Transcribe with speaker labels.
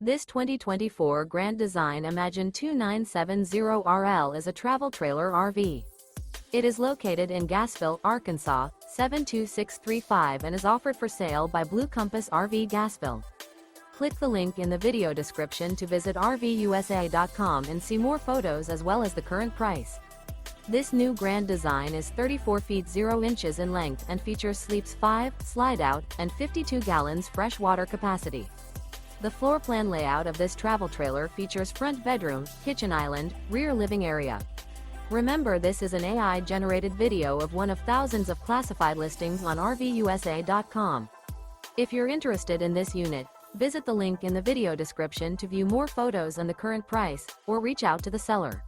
Speaker 1: This 2024 Grand Design Imagine 2970RL is a travel trailer RV. It is located in Gassville, Arkansas, 72635 and is offered for sale by Blue Compass RV Gassville. Click the link in the video description to visit RVUSA.com and see more photos as well as the current price. This new Grand Design is 34 feet 0 inches in length and features sleeps 5, slide-out, and 52 gallons fresh water capacity. The floor plan layout of this travel trailer features front bedroom, kitchen island, rear living area. Remember, this is an AI-generated video of one of thousands of classified listings on RVUSA.com. If you're interested in this unit, visit the link in the video description to view more photos and the current price, or reach out to the seller.